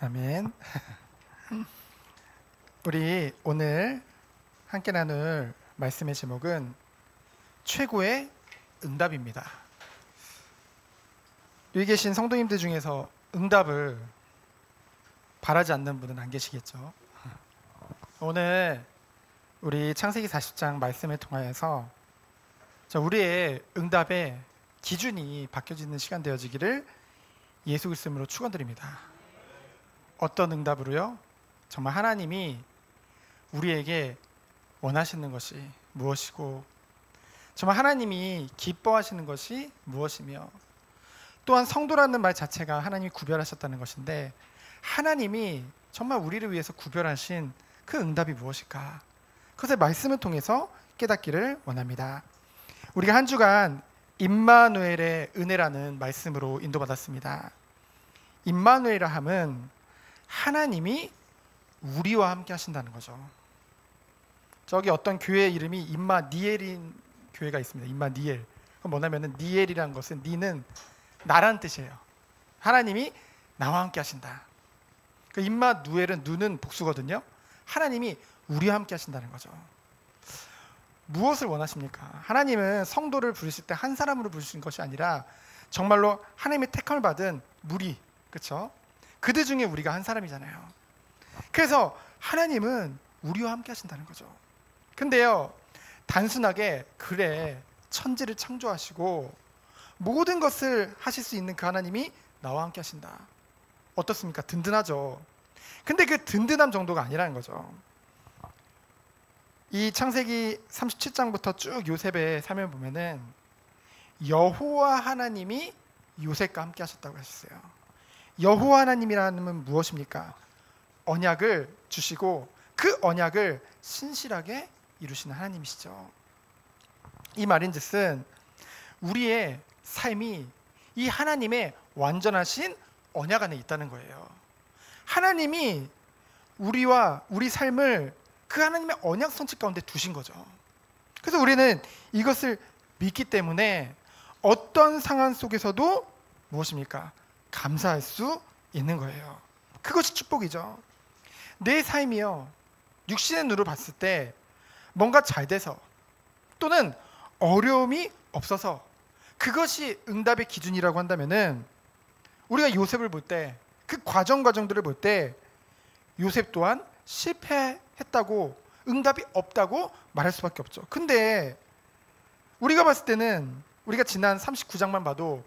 아멘. 우리 오늘 함께 나눌 말씀의 제목은 최고의 응답입니다. 여기 계신 성도님들 중에서 응답을 바라지 않는 분은 안 계시겠죠. 오늘 우리 창세기 40장 말씀을 통하여서 우리의 응답의 기준이 바뀌어지는 시간 되어지기를 예수 그리스도 이름으로 축원드립니다. 어떤 응답으로요? 정말 하나님이 우리에게 원하시는 것이 무엇이고, 정말 하나님이 기뻐하시는 것이 무엇이며, 또한 성도라는 말 자체가 하나님이 구별하셨다는 것인데, 하나님이 정말 우리를 위해서 구별하신 그 응답이 무엇일까? 그것을 말씀을 통해서 깨닫기를 원합니다. 우리가 한 주간 임마누엘의 은혜라는 말씀으로 인도받았습니다. 임마누엘이라 함은 하나님이 우리와 함께 하신다는 거죠. 저기 어떤 교회 이름이 임마니엘인 교회가 있습니다. 임마니엘. 그건 뭐냐면은 니엘이라는 것은 니는 나라는 뜻이에요. 하나님이 나와 함께 하신다. 그 임마누엘은 누는 복수거든요. 하나님이 우리와 함께 하신다는 거죠. 무엇을 원하십니까? 하나님은 성도를 부르실 때 한 사람으로 부르신 것이 아니라 정말로 하나님의 택함을 받은 무리, 그렇죠? 그들 중에 우리가 한 사람이잖아요. 그래서 하나님은 우리와 함께 하신다는 거죠. 근데요, 단순하게 그래 천지를 창조하시고 모든 것을 하실 수 있는 그 하나님이 나와 함께 하신다. 어떻습니까? 든든하죠. 근데 그 든든함 정도가 아니라는 거죠. 이 창세기 37장부터 쭉 요셉의 삶을 보면은 여호와 하나님이 요셉과 함께 하셨다고 하셨어요. 여호와 하나님이라는 건 무엇입니까? 언약을 주시고 그 언약을 신실하게 이루시는 하나님이시죠. 이 말인즉슨 우리의 삶이 이 하나님의 완전하신 언약 안에 있다는 거예요. 하나님이 우리와 우리 삶을 그 하나님의 언약 선칙 가운데 두신 거죠. 그래서 우리는 이것을 믿기 때문에 어떤 상황 속에서도 무엇입니까? 감사할 수 있는 거예요. 그것이 축복이죠. 내 삶이요, 육신의 눈으로 봤을 때 뭔가 잘 돼서 또는 어려움이 없어서 그것이 응답의 기준이라고 한다면은 우리가 요셉을 볼 때 그 과정들을 볼 때 요셉 또한 실패했다고, 응답이 없다고 말할 수밖에 없죠. 근데 우리가 봤을 때는 우리가 지난 39장만 봐도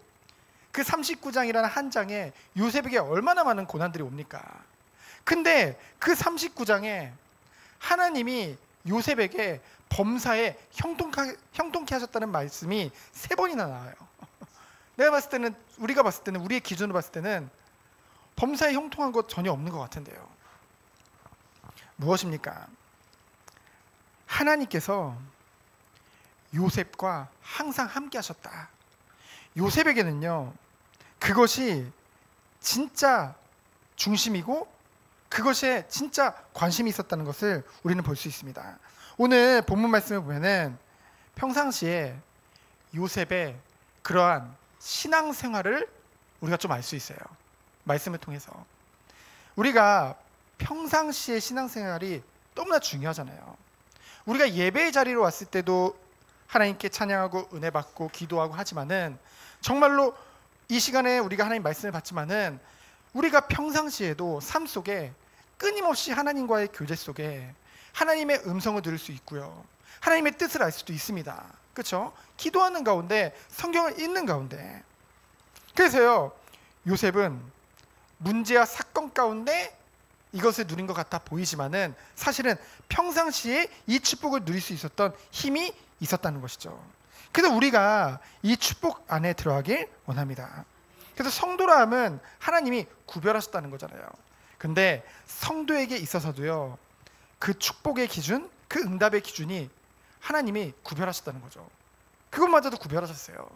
그 39장이라는 한 장에 요셉에게 얼마나 많은 고난들이 옵니까? 근데 그 39장에 하나님이 요셉에게 범사에 형통케 하셨다는 말씀이 3번이나 나와요. 내가 봤을 때는, 우리가 봤을 때는, 우리의 기준으로 봤을 때는 범사에 형통한 것 전혀 없는 것 같은데요. 무엇입니까? 하나님께서 요셉과 항상 함께 하셨다. 요셉에게는요, 그것이 진짜 중심이고 그것에 진짜 관심이 있었다는 것을 우리는 볼 수 있습니다. 오늘 본문 말씀을 보면은 평상시에 요셉의 그러한 신앙생활을 우리가 좀 알 수 있어요. 말씀을 통해서. 우리가 평상시의 신앙생활이 너무나 중요하잖아요. 우리가 예배의 자리로 왔을 때도 하나님께 찬양하고 은혜 받고 기도하고 하지만은 정말로 이 시간에 우리가 하나님 말씀을 받지만은 우리가 평상시에도 삶 속에 끊임없이 하나님과의 교제 속에 하나님의 음성을 들을 수 있고요, 하나님의 뜻을 알 수도 있습니다. 그렇죠? 기도하는 가운데, 성경을 읽는 가운데. 그래서요, 요셉은 문제와 사건 가운데 이것을 누린 것 같아 보이지만은 사실은 평상시에 이 축복을 누릴 수 있었던 힘이 있었다는 것이죠. 그래서 우리가 이 축복 안에 들어가길 원합니다. 그래서 성도라 함은 하나님이 구별하셨다는 거잖아요. 근데 성도에게 있어서도요, 그 축복의 기준, 그 응답의 기준이 하나님이 구별하셨다는 거죠. 그것마저도 구별하셨어요.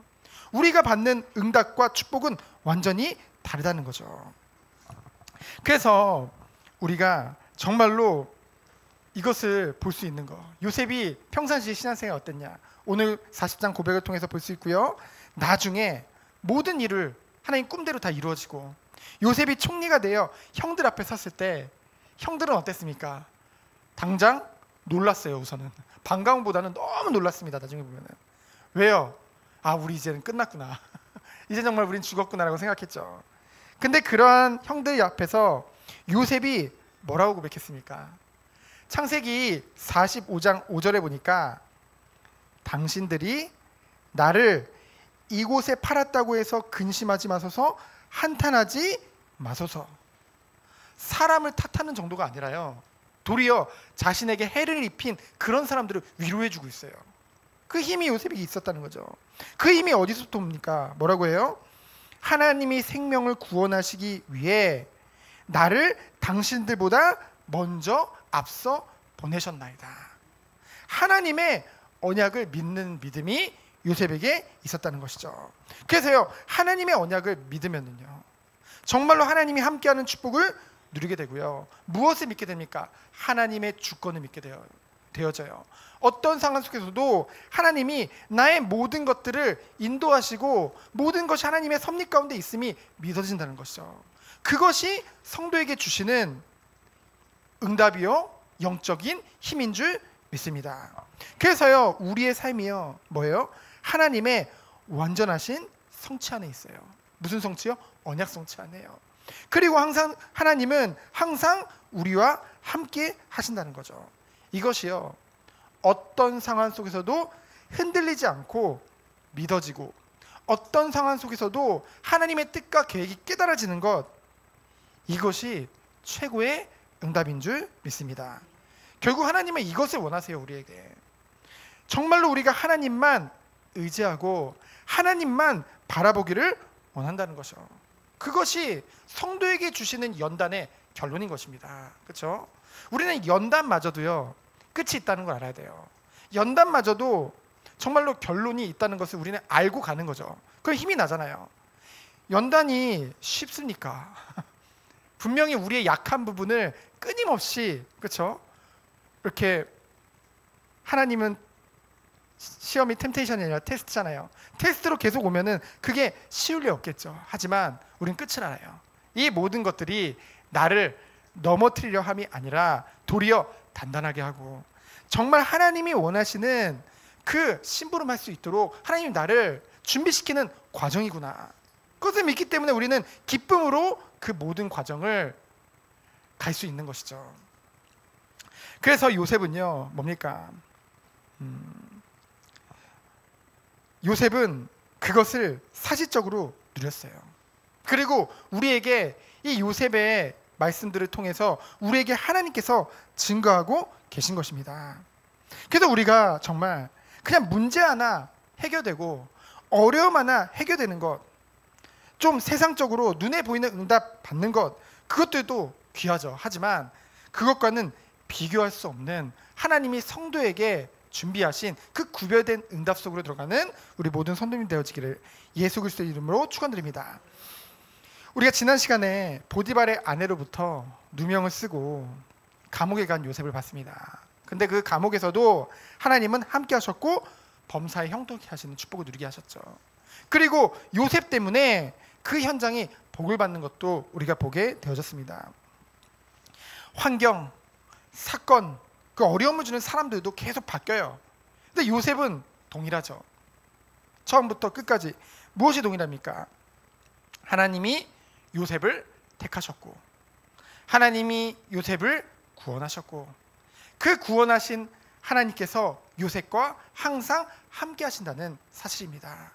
우리가 받는 응답과 축복은 완전히 다르다는 거죠. 그래서 우리가 정말로 이것을 볼 수 있는 거, 요셉이 평상시 신앙생활이 어땠냐, 오늘 40장 고백을 통해서 볼 수 있고요, 나중에 모든 일을 하나님 꿈대로 다 이루어지고 요셉이 총리가 되어 형들 앞에 섰을 때 형들은 어땠습니까? 당장 놀랐어요. 우선은 반가움보다는 너무 놀랐습니다. 나중에 보면은. 왜요? 아, 우리 이제는 끝났구나. 이제 정말 우린 죽었구나라고 생각했죠. 근데 그러한 형들 앞에서 요셉이 뭐라고 고백했습니까? 창세기 45장 5절에 보니까 당신들이 나를 이곳에 팔았다고 해서 근심하지 마소서, 한탄하지 마소서. 사람을 탓하는 정도가 아니라요, 도리어 자신에게 해를 입힌 그런 사람들을 위로해주고 있어요. 그 힘이 요셉에게 있었다는 거죠. 그 힘이 어디서부터 옵니까? 뭐라고 해요? 하나님이 생명을 구원하시기 위해 나를 당신들보다 먼저 앞서 보내셨나이다. 하나님의 언약을 믿는 믿음이 요셉에게 있었다는 것이죠. 그래서요, 하나님의 언약을 믿으면요, 정말로 하나님이 함께하는 축복을 누리게 되고요. 무엇을 믿게 됩니까? 하나님의 주권을 믿게 되어져요. 어떤 상황 속에서도 하나님이 나의 모든 것들을 인도하시고 모든 것이 하나님의 섭리 가운데 있음이 믿어진다는 것이죠. 그것이 성도에게 주시는 응답이요, 영적인 힘인 줄 믿습니다. 그래서요, 우리의 삶이요, 뭐예요? 하나님의 완전하신 성취 안에 있어요. 무슨 성취요? 언약 성취 안에요. 그리고 항상 하나님은 항상 우리와 함께 하신다는 거죠. 이것이요, 어떤 상황 속에서도 흔들리지 않고 믿어지고, 어떤 상황 속에서도 하나님의 뜻과 계획이 깨달아지는 것, 이것이 최고의 응답인 줄 믿습니다. 결국 하나님은 이것을 원하세요. 우리에게 정말로 우리가 하나님만 의지하고 하나님만 바라보기를 원한다는 것이죠. 그것이 성도에게 주시는 연단의 결론인 것입니다. 그렇죠? 우리는 연단마저도요, 끝이 있다는 걸 알아야 돼요. 연단마저도 정말로 결론이 있다는 것을 우리는 알고 가는 거죠. 그럼 힘이 나잖아요. 연단이 쉽습니까? 분명히 우리의 약한 부분을 끊임없이, 그렇죠? 이렇게 하나님은 시험이 템테이션이 아니라 테스트잖아요. 테스트로 계속 오면은 그게 쉬울 리 없겠죠. 하지만 우린 끝을 알아요. 이 모든 것들이 나를 넘어뜨리려 함이 아니라 도리어 단단하게 하고, 정말 하나님이 원하시는 그 심부름할 수 있도록 하나님이 나를 준비시키는 과정이구나, 그것을 믿기 때문에 우리는 기쁨으로 그 모든 과정을 갈 수 있는 것이죠. 그래서 요셉은요, 뭡니까? 요셉은 그것을 사실적으로 누렸어요. 그리고 우리에게 이 요셉의 말씀들을 통해서 우리에게 하나님께서 증거하고 계신 것입니다. 그래서 우리가 정말 그냥 문제 하나 해결되고 어려움 하나 해결되는 것, 좀 세상적으로 눈에 보이는 응답 받는 것, 그것들도 귀하죠. 하지만 그것과는 비교할 수 없는 하나님이 성도에게 준비하신 그 구별된 응답 속으로 들어가는 우리 모든 성도님 되어지기를 예수 그리스도의 이름으로 축원드립니다. 우리가 지난 시간에 보디발의 아내로부터 누명을 쓰고 감옥에 간 요셉을 봤습니다. 근데 그 감옥에서도 하나님은 함께 하셨고 범사에 형통케 하시는 축복을 누리게 하셨죠. 그리고 요셉 때문에 그 현장이 복을 받는 것도 우리가 보게 되어졌습니다. 환경, 사건, 그 어려움을 주는 사람들도 계속 바뀌어요. 근데 요셉은 동일하죠. 처음부터 끝까지 무엇이 동일합니까? 하나님이 요셉을 택하셨고 하나님이 요셉을 구원하셨고 그 구원하신 하나님께서 요셉과 항상 함께 하신다는 사실입니다.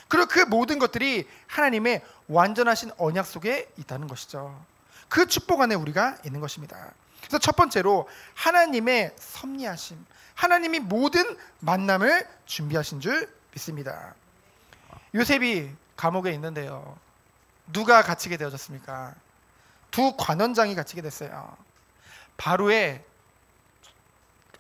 그리고 그 모든 것들이 하나님의 완전하신 언약 속에 있다는 것이죠. 그 축복 안에 우리가 있는 것입니다. 그래서 첫 번째로 하나님의 섭리하심, 하나님이 모든 만남을 준비하신 줄 믿습니다. 요셉이 감옥에 있는데요, 누가 갇히게 되어졌습니까? 두 관원장이 갇히게 됐어요. 바로의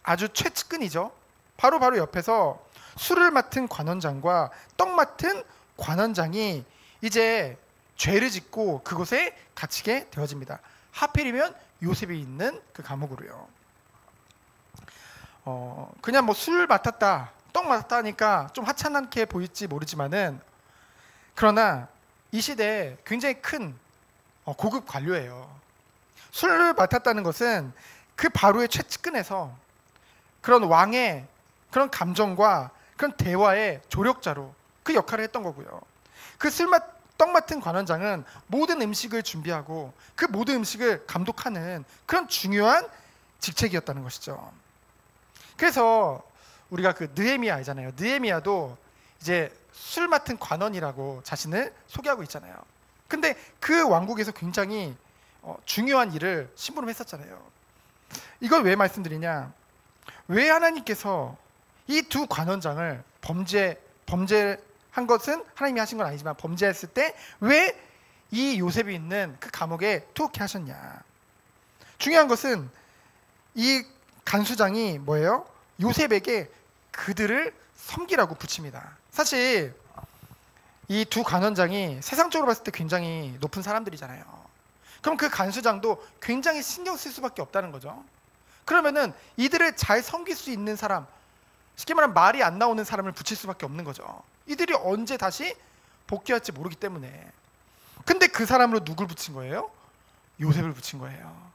아주 최측근이죠. 바로 옆에서 술을 맡은 관원장과 떡 맡은 관원장이 이제 죄를 짓고 그곳에 갇히게 되어집니다. 하필이면 요셉이 있는 그 감옥으로요. 그냥 뭐 술 맡았다, 떡 맡았다 하니까 좀 하찮게 보일지 모르지만은, 그러나 이 시대에 굉장히 큰 고급 관료예요. 술을 맡았다는 것은 그 바로의 최측근에서 그런 왕의 그런 감정과 그런 대화의 조력자로 그 역할을 했던 거고요. 그 떡 맡은 관원장은 모든 음식을 준비하고 그 모든 음식을 감독하는 그런 중요한 직책이었다는 것이죠. 그래서 우리가 그 느헤미야 알잖아요. 느헤미야도 이제 술 맡은 관원이라고 자신을 소개하고 있잖아요. 근데 그 왕국에서 굉장히 중요한 일을 심부름했었잖아요. 이걸 왜 말씀드리냐? 왜 하나님께서 이 두 관원장을 범죄한 것은 하나님이 하신 건 아니지만 범죄했을 때 왜 이 요셉이 있는 그 감옥에 투옥해 하셨냐? 중요한 것은 이 간수장이 뭐예요? 요셉에게 그들을 섬기라고 붙입니다. 사실 이 두 관원장이 세상적으로 봤을 때 굉장히 높은 사람들이잖아요. 그럼 그 간수장도 굉장히 신경 쓸 수밖에 없다는 거죠. 그러면은 이들을 잘 섬길 수 있는 사람, 쉽게 말하면 말이 안 나오는 사람을 붙일 수밖에 없는 거죠. 이들이 언제 다시 복귀할지 모르기 때문에. 근데 그 사람으로 누굴 붙인 거예요? 요셉을 붙인 거예요.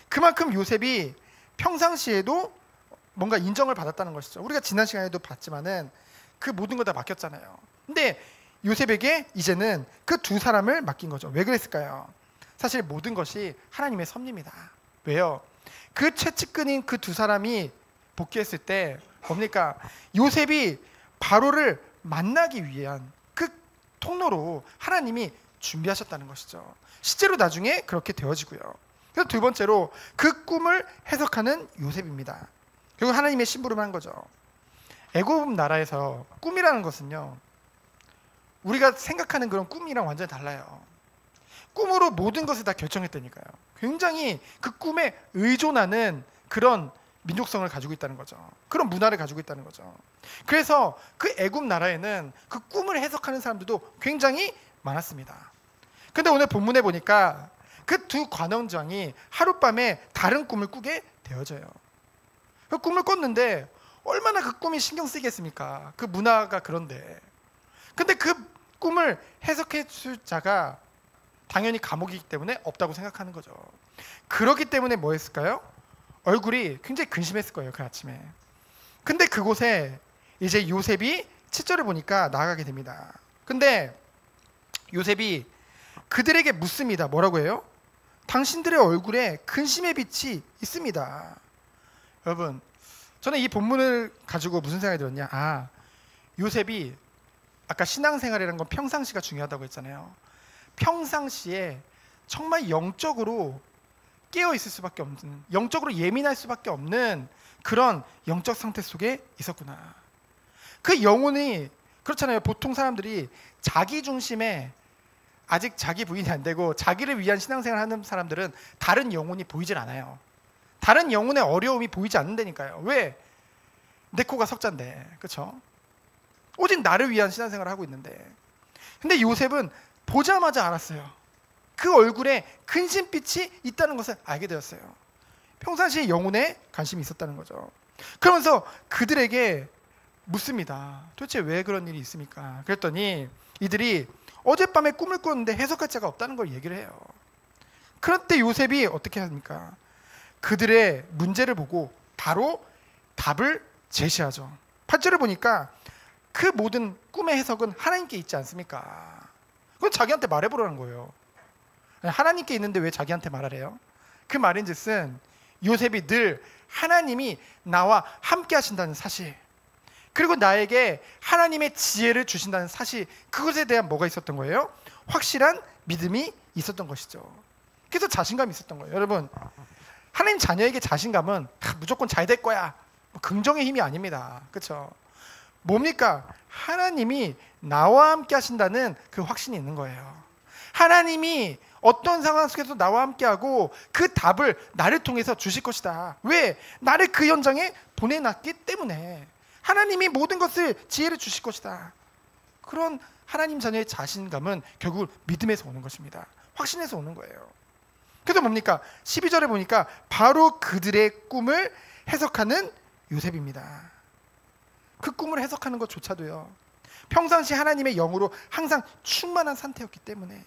그만큼 요셉이 평상시에도 뭔가 인정을 받았다는 것이죠. 우리가 지난 시간에도 봤지만은 그 모든 거 다 맡겼잖아요. 근데 요셉에게 이제는 그 두 사람을 맡긴 거죠. 왜 그랬을까요? 사실 모든 것이 하나님의 섭리입니다. 왜요? 그 최측근인 그 두 사람이 복귀했을 때 뭡니까? 요셉이 바로를 만나기 위한 그 통로로 하나님이 준비하셨다는 것이죠. 실제로 나중에 그렇게 되어지고요. 그래서 두 번째로 그 꿈을 해석하는 요셉입니다. 그리고 하나님의 심부름을 한 거죠. 애굽 나라에서 꿈이라는 것은요, 우리가 생각하는 그런 꿈이랑 완전히 달라요. 꿈으로 모든 것을 다 결정했다니까요. 굉장히 그 꿈에 의존하는 그런 민족성을 가지고 있다는 거죠. 그런 문화를 가지고 있다는 거죠. 그래서 그 애굽 나라에는 그 꿈을 해석하는 사람들도 굉장히 많았습니다. 근데 오늘 본문에 보니까 그 두 관원장이 하룻밤에 다른 꿈을 꾸게 되어져요. 그 꿈을 꿨는데 얼마나 그 꿈이 신경 쓰이겠습니까? 그 문화가 그런데. 근데 그 꿈을 해석해 줄 자가 당연히 감옥이기 때문에 없다고 생각하는 거죠. 그렇기 때문에 뭐 했을까요? 얼굴이 굉장히 근심했을 거예요, 그 아침에. 근데 그곳에 이제 요셉이 7절을 보니까 나아가게 됩니다. 근데 요셉이 그들에게 묻습니다. 뭐라고 해요? 당신들의 얼굴에 근심의 빛이 있습니다. 여러분, 저는 이 본문을 가지고 무슨 생각이 들었냐? 요셉이 아까 신앙생활이라는 건 평상시가 중요하다고 했잖아요. 평상시에 정말 영적으로 깨어 있을 수밖에 없는, 영적으로 예민할 수밖에 없는 그런 영적 상태 속에 있었구나. 그 영혼이 그렇잖아요. 보통 사람들이 자기 중심에 아직 자기 부인이 안 되고 자기를 위한 신앙생활을 하는 사람들은 다른 영혼이 보이질 않아요. 다른 영혼의 어려움이 보이지 않는다니까요. 왜? 내 코가 석잔데, 그렇죠? 오직 나를 위한 신앙생활을 하고 있는데. 근데 요셉은 보자마자 알았어요. 그 얼굴에 근심빛이 있다는 것을 알게 되었어요. 평상시에 영혼에 관심이 있었다는 거죠. 그러면서 그들에게 묻습니다. 도대체 왜 그런 일이 있습니까? 그랬더니 이들이 어젯밤에 꿈을 꿨는데 해석할 자가 없다는 걸 얘기를 해요. 그럴 때 요셉이 어떻게 합니까? 그들의 문제를 보고 바로 답을 제시하죠. 8절을 보니까 그 모든 꿈의 해석은 하나님께 있지 않습니까? 그건 자기한테 말해보라는 거예요. 하나님께 있는데 왜 자기한테 말하래요? 그 말인즉슨 요셉이 늘 하나님이 나와 함께 하신다는 사실, 그리고 나에게 하나님의 지혜를 주신다는 사실, 그것에 대한 뭐가 있었던 거예요? 확실한 믿음이 있었던 것이죠. 그래서 자신감이 있었던 거예요. 여러분, 하나님 자녀에게 자신감은 무조건 잘 될 거야, 긍정의 힘이 아닙니다. 그렇죠? 뭡니까? 하나님이 나와 함께 하신다는 그 확신이 있는 거예요. 하나님이 어떤 상황 속에서 나와 함께하고 그 답을 나를 통해서 주실 것이다. 왜? 나를 그 현장에 보내놨기 때문에. 하나님이 모든 것을 지혜를 주실 것이다. 그런 하나님 자녀의 자신감은 결국 믿음에서 오는 것입니다. 확신에서 오는 거예요. 그래서 뭡니까? 12절에 보니까 바로 그들의 꿈을 해석하는 요셉입니다. 그 꿈을 해석하는 것조차도요, 평상시 하나님의 영으로 항상 충만한 상태였기 때문에,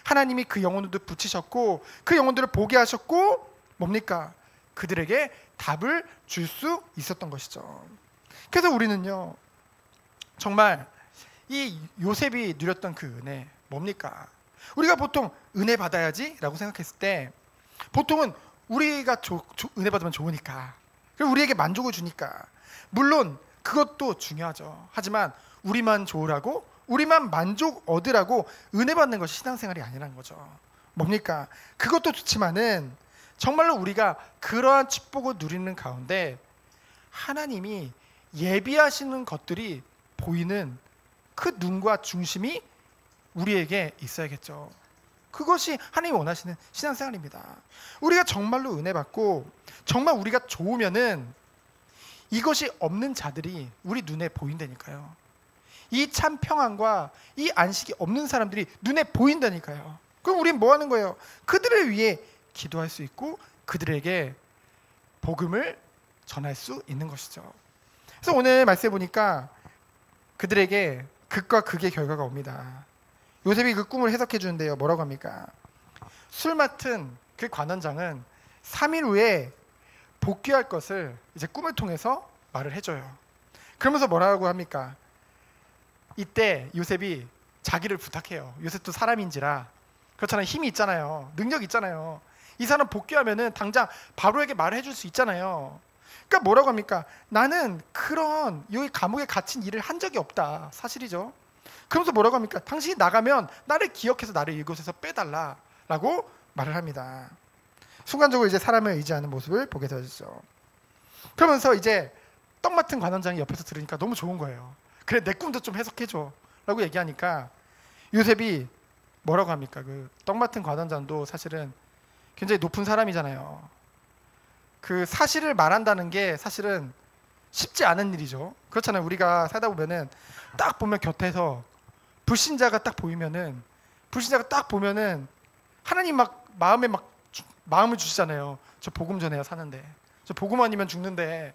하나님이 그 영혼들도 붙이셨고 그 영혼들을 보게 하셨고 뭡니까? 그들에게 답을 줄 수 있었던 것이죠. 그래서 우리는요 정말 이 요셉이 누렸던 그 은혜 뭡니까? 우리가 보통 은혜 받아야지 라고 생각했을 때 보통은 우리가 은혜 받으면 좋으니까, 그리고 우리에게 만족을 주니까, 물론 그것도 중요하죠. 하지만 우리만 좋으라고, 우리만 만족 얻으라고 은혜 받는 것이 신앙생활이 아니라는 거죠. 뭡니까? 그것도 좋지만은 정말로 우리가 그러한 축복을 누리는 가운데 하나님이 예비하시는 것들이 보이는 그 눈과 중심이 우리에게 있어야겠죠. 그것이 하나님이 원하시는 신앙생활입니다. 우리가 정말로 은혜 받고 정말 우리가 좋으면은 이것이 없는 자들이 우리 눈에 보인다니까요. 이 참 평안과 이 안식이 없는 사람들이 눈에 보인다니까요. 그럼 우리는 뭐 하는 거예요? 그들을 위해 기도할 수 있고 그들에게 복음을 전할 수 있는 것이죠. 그래서 오늘 말씀해 보니까 그들에게 극과 극의 결과가 옵니다. 요셉이 그 꿈을 해석해 주는데요. 뭐라고 합니까? 술 맡은 그 관원장은 3일 후에 복귀할 것을 이제 꿈을 통해서 말을 해줘요. 그러면서 뭐라고 합니까? 이때 요셉이 자기를 부탁해요. 요셉도 사람인지라 그렇잖아요. 힘이 있잖아요. 능력이 있잖아요. 이 사람 복귀하면은 당장 바로에게 말을 해줄 수 있잖아요. 그러니까 뭐라고 합니까? 나는 그런 여기 감옥에 갇힌 일을 한 적이 없다. 사실이죠. 그러면서 뭐라고 합니까? 당신이 나가면 나를 기억해서 나를 이곳에서 빼달라라고 말을 합니다. 순간적으로 이제 사람을 의지하는 모습을 보게 되었죠. 그러면서 이제 떡 맡은 관원장이 옆에서 들으니까 너무 좋은 거예요. 그래 내 꿈도 좀 해석해줘 라고 얘기하니까 요셉이 뭐라고 합니까? 그 떡 맡은 관원장도 사실은 굉장히 높은 사람이잖아요. 그 사실을 말한다는 게 사실은 쉽지 않은 일이죠. 그렇잖아요. 우리가 살다 보면은 딱 보면 곁에서 불신자가 딱 보면은 하나님 막 마음을 주시잖아요. 저 복음 전해야 사는데, 저 복음 아니면 죽는데,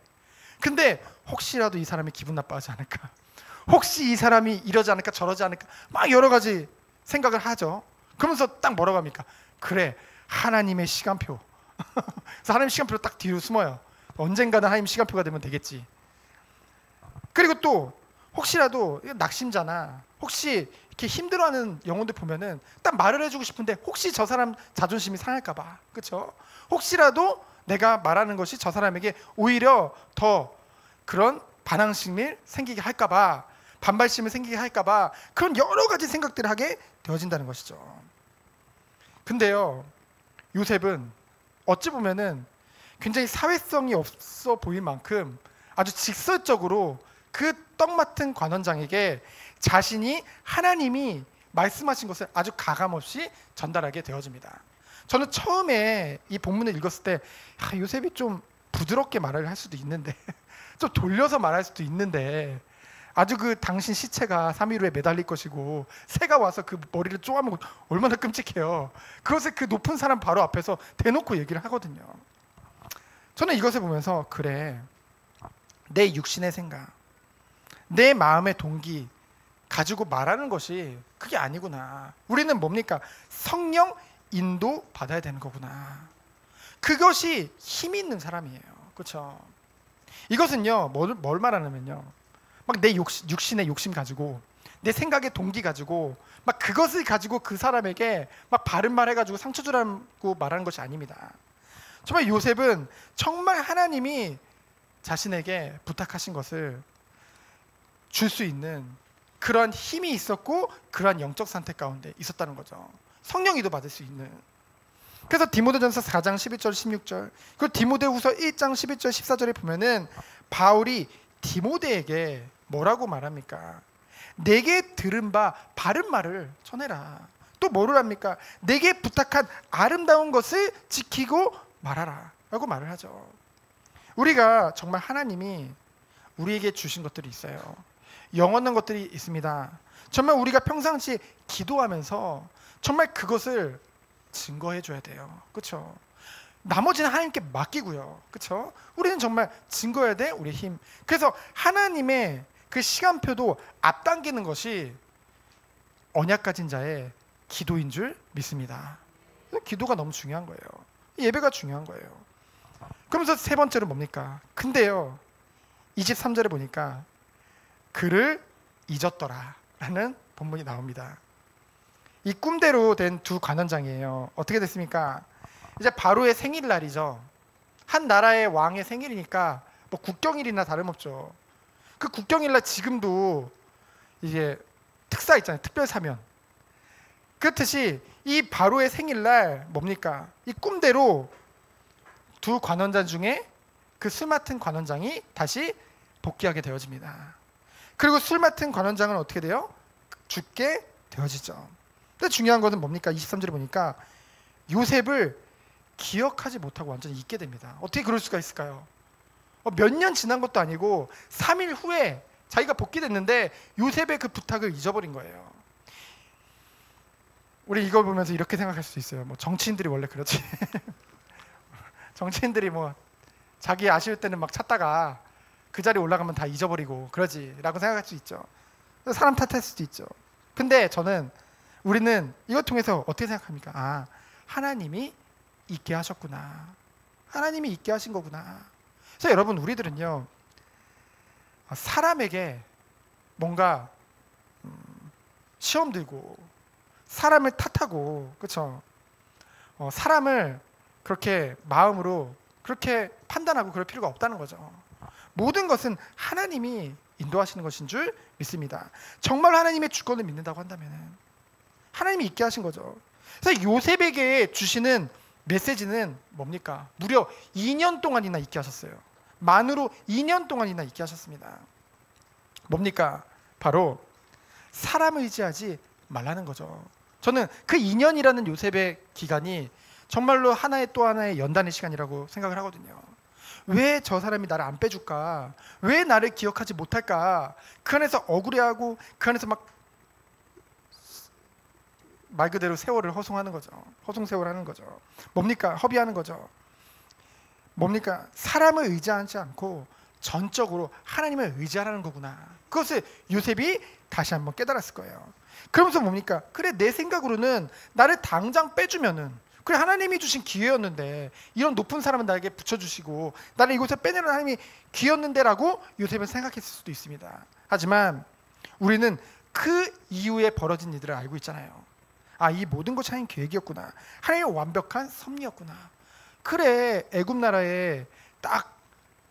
근데 혹시라도 이 사람이 기분 나빠하지 않을까, 혹시 이 사람이 이러지 않을까 저러지 않을까 막 여러 가지 생각을 하죠. 그러면서 딱 뭐라고 합니까? 그래 하나님의 시간표. 그래서 하나님 시간표로 딱 뒤로 숨어요. 언젠가는 하나님 시간표가 되면 되겠지. 그리고 또 혹시라도 낙심자나 혹시 이렇게 힘들어하는 영혼들 보면은 딱 말을 해주고 싶은데 혹시 저 사람 자존심이 상할까봐, 그렇죠? 혹시라도 내가 말하는 것이 저 사람에게 오히려 더 그런 반항심이 생기게 할까봐, 반발심을 생기게 할까봐 그런 여러 가지 생각들을 하게 되어진다는 것이죠. 근데요, 요셉은 어찌 보면은 굉장히 사회성이 없어 보일 만큼 아주 직설적으로 그 떡 맡은 관원장에게 자신이 하나님이 말씀하신 것을 아주 가감없이 전달하게 되어집니다. 저는 처음에 이 본문을 읽었을 때 요셉이 좀 부드럽게 말을 할 수도 있는데 좀 돌려서 말할 수도 있는데 아주 그 당신 시체가 3일 후에 매달릴 것이고 새가 와서 그 머리를 쪼아먹고 얼마나 끔찍해요. 그것을 그 높은 사람 바로 앞에서 대놓고 얘기를 하거든요. 저는 이것을 보면서 그래, 내 육신의 생각, 내 마음의 동기 가지고 말하는 것이 그게 아니구나. 우리는 뭡니까? 성령 인도 받아야 되는 거구나. 그것이 힘 있는 사람이에요. 그렇죠? 이것은요 뭘 말하냐면요, 막 내 육신의 욕심 가지고 내 생각의 동기 가지고 막 그것을 가지고 그 사람에게 막 바른 말 해가지고 상처 주라고 말하는 것이 아닙니다. 정말 요셉은 정말 하나님이 자신에게 부탁하신 것을 줄 수 있는 그러한 힘이 있었고 그러한 영적 상태 가운데 있었다는 거죠. 성령이도 받을 수 있는. 그래서 디모데전서 4장 11절 16절 그리고 디모데후서 1장 11절 14절에 보면은 바울이 디모데에게 뭐라고 말합니까? 내게 들은 바 바른 말을 전해라. 또 뭐를 합니까? 내게 부탁한 아름다운 것을 지키고 말하라 라고 말을 하죠. 우리가 정말 하나님이 우리에게 주신 것들이 있어요. 영원한 것들이 있습니다. 정말 우리가 평상시에 기도하면서 정말 그것을 증거해 줘야 돼요. 그렇죠? 나머지는 하나님께 맡기고요. 그렇죠? 우리는 정말 증거해야 돼, 우리 힘. 그래서 하나님의 그 시간표도 앞당기는 것이 언약 가진 자의 기도인 줄 믿습니다. 기도가 너무 중요한 거예요. 예배가 중요한 거예요. 그러면서 세 번째로 뭡니까? 근데요, 23절에 보니까 그를 잊었더라 라는 본문이 나옵니다. 이 꿈대로 된 두 관원장이에요. 어떻게 됐습니까? 이제 바로의 생일날이죠. 한 나라의 왕의 생일이니까 뭐 국경일이나 다름없죠. 그 국경일날 지금도 이제 특사 있잖아요. 특별 사면. 그렇듯이 이 바로의 생일날 뭡니까? 이 꿈대로 두 관원장 중에 그 술 맡은 관원장이 다시 복귀하게 되어집니다. 그리고 술 맡은 관원장은 어떻게 돼요? 죽게 되어지죠. 근데 중요한 것은 뭡니까? 23절에 보니까 요셉을 기억하지 못하고 완전히 잊게 됩니다. 어떻게 그럴 수가 있을까요? 몇 년 지난 것도 아니고 3일 후에 자기가 복귀됐는데 요셉의 그 부탁을 잊어버린 거예요. 우리 이걸 보면서 이렇게 생각할 수 있어요. 뭐 정치인들이 원래 그렇지. 정치인들이 뭐 자기 아쉬울 때는 막 찾다가 그 자리에 올라가면 다 잊어버리고 그러지라고 생각할 수 있죠. 사람 탓할 수도 있죠. 근데 우리는 이것 통해서 어떻게 생각합니까? 아, 하나님이 있게 하셨구나. 하나님이 있게 하신 거구나. 그래서 여러분, 우리들은요, 사람에게 뭔가 시험 들고 사람을 탓하고, 그렇죠? 사람을 그렇게 마음으로 그렇게 판단하고 그럴 필요가 없다는 거죠. 모든 것은 하나님이 인도하시는 것인 줄 믿습니다. 정말 하나님의 주권을 믿는다고 한다면 하나님이 있게 하신 거죠. 그래서 요셉에게 주시는 메시지는 뭡니까? 무려 2년 동안이나 있게 하셨어요. 만으로 2년 동안이나 있게 하셨습니다. 뭡니까? 바로 사람을 의지하지 말라는 거죠. 저는 그 2년이라는 요셉의 기간이 정말로 하나의 또 하나의 연단의 시간이라고 생각을 하거든요. 왜 저 사람이 나를 안 빼줄까? 왜 나를 기억하지 못할까? 그 안에서 억울해하고 그 안에서 말 그대로 세월을 허송하는 거죠. 허송세월하는 거죠. 뭡니까? 허비하는 거죠. 뭡니까? 사람을 의지하지 않고 전적으로 하나님을 의지하라는 거구나. 그것을 요셉이 다시 한번 깨달았을 거예요. 그러면서 뭡니까? 그래, 내 생각으로는 나를 당장 빼주면은, 그래, 하나님이 주신 기회였는데, 이런 높은 사람은 나에게 붙여주시고 나를 이곳에 빼내는 하나님이 기회였는데 라고 요셉은 생각했을 수도 있습니다. 하지만 우리는 그 이후에 벌어진 일들을 알고 있잖아요. 아, 이 모든 것이 하나님 계획이었구나. 하나님의 완벽한 섭리였구나. 그래, 애굽 나라에 딱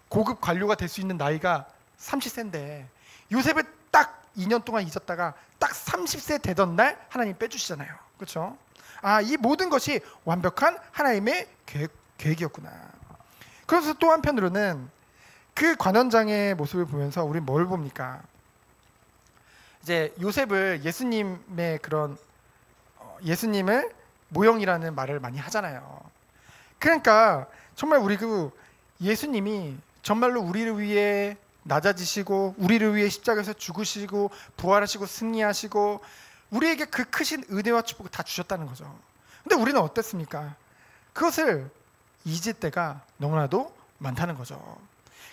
고급 관료가 될 수 있는 나이가 30세인데 요셉을 딱 2년 동안 잊었다가 딱 30세 되던 날 하나님 빼주시잖아요. 그렇죠? 아, 이 모든 것이 완벽한 하나님의 계획이었구나. 그래서 또 한편으로는 그 관원장의 모습을 보면서 우리 뭘 봅니까? 이제 요셉을 예수님의 그런 예수님을 모형이라는 말을 많이 하잖아요. 그러니까 정말 우리 그 예수님이 정말로 우리를 위해 낮아지시고 우리를 위해 십자가에서 죽으시고 부활하시고 승리하시고 우리에게 그 크신 은혜와 축복을 다 주셨다는 거죠. 근데 우리는 어땠습니까? 그것을 잊을 때가 너무나도 많다는 거죠.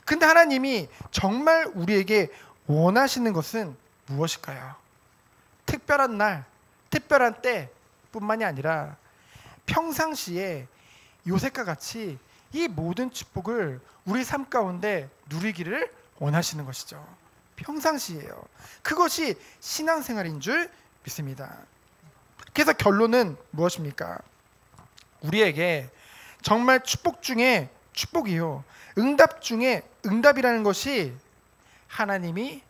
근데 하나님이 정말 우리에게 원하시는 것은 무엇일까요? 특별한 날, 특별한 때뿐만이 아니라 평상시에 요셉과 같이 이 모든 축복을 우리 삶 가운데 누리기를 원하시는 것이죠. 평상시에요. 그것이 신앙생활인 줄 믿습니다. 그래서 결론은 무엇입니까? 우리에게 정말 축복 중에 축복이요, 응답 중에 응답이라는 것이 하나님이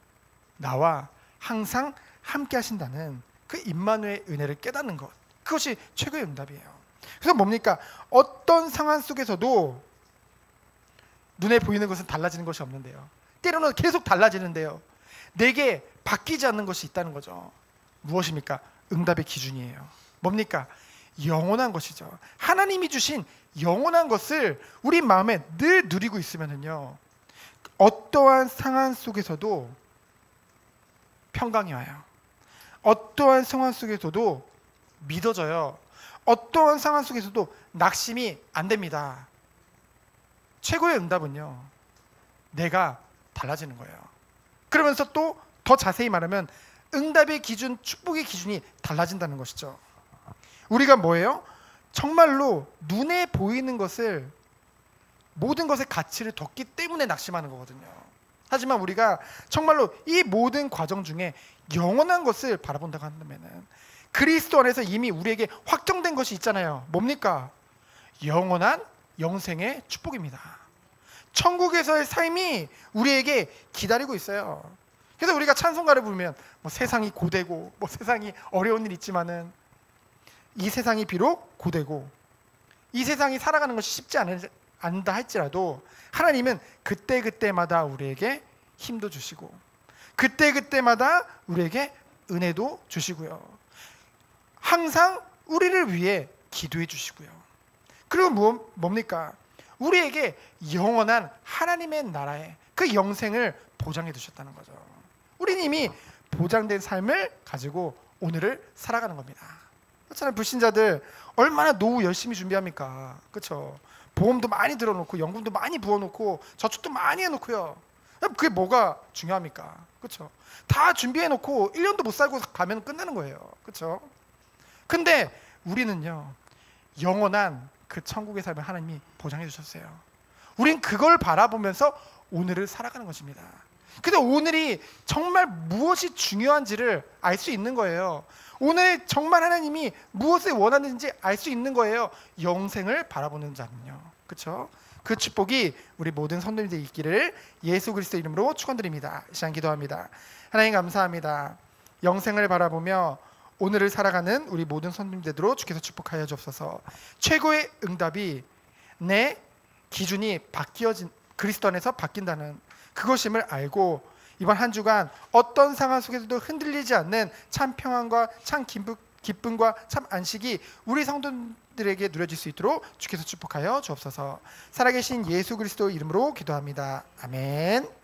나와 항상 함께 하신다는 그 임마누엘 은혜를 깨닫는 것, 그것이 최고의 응답이에요. 그래서 뭡니까? 어떤 상황 속에서도 눈에 보이는 것은 달라지는 것이 없는데요, 때로는 계속 달라지는데요, 내게 바뀌지 않는 것이 있다는 거죠. 무엇입니까? 응답의 기준이에요. 뭡니까? 영원한 것이죠. 하나님이 주신 영원한 것을 우리 마음에 늘 누리고 있으면요, 어떠한 상황 속에서도 평강이 와요. 어떠한 상황 속에서도 믿어져요. 어떠한 상황 속에서도 낙심이 안 됩니다. 최고의 응답은요, 내가 달라지는 거예요. 그러면서 또 더 자세히 말하면 응답의 기준, 축복의 기준이 달라진다는 것이죠. 우리가 뭐예요? 정말로 눈에 보이는 것을, 모든 것의 가치를 뒀기 때문에 낙심하는 거거든요. 하지만 우리가 정말로 이 모든 과정 중에 영원한 것을 바라본다고 한다면은, 그리스도 안에서 이미 우리에게 확정된 것이 있잖아요. 뭡니까? 영원한 영생의 축복입니다. 천국에서의 삶이 우리에게 기다리고 있어요. 그래서 우리가 찬송가를 부르면 뭐 세상이 고되고 뭐 세상이 어려운 일 있지만은, 이 세상이 비록 고되고 이 세상이 살아가는 것이 쉽지 않다 할지라도 하나님은 그때그때마다 우리에게 힘도 주시고 그때그때마다 우리에게 은혜도 주시고요. 항상 우리를 위해 기도해 주시고요. 그리고 뭡니까? 우리에게 영원한 하나님의 나라의 그 영생을 보장해 두셨다는 거죠. 우리는 이미 보장된 삶을 가지고 오늘을 살아가는 겁니다. 그렇잖아요. 불신자들 얼마나 노후 열심히 준비합니까? 그렇죠? 보험도 많이 들어놓고 연금도 많이 부어놓고 저축도 많이 해놓고요. 그게 뭐가 중요합니까? 그렇죠? 다 준비해놓고 1년도 못 살고 가면 끝나는 거예요. 그렇죠? 근데 우리는요, 영원한 그 천국의 삶을 하나님이 보장해 주셨어요. 우린 그걸 바라보면서 오늘을 살아가는 것입니다. 근데 오늘이 정말 무엇이 중요한지를 알 수 있는 거예요. 오늘 정말 하나님이 무엇을 원하는지 알 수 있는 거예요. 영생을 바라보는 자는요. 그렇죠? 그 축복이 우리 모든 성도님들 있기를 예수 그리스도 이름으로 축원드립니다. 이 시간 기도합니다. 하나님 감사합니다. 영생을 바라보며 오늘을 살아가는 우리 모든 성도님들로 주께서 축복하여 주옵소서. 최고의 응답이 내 기준이 바뀌어진, 그리스도 안에서 바뀐다는 그것임을 알고 이번 한 주간 어떤 상황 속에서도 흔들리지 않는 참 평안과 참 기쁨과 참 안식이 우리 성도들에게 누려질 수 있도록 주께서 축복하여 주옵소서. 살아계신 예수 그리스도 이름으로 기도합니다. 아멘.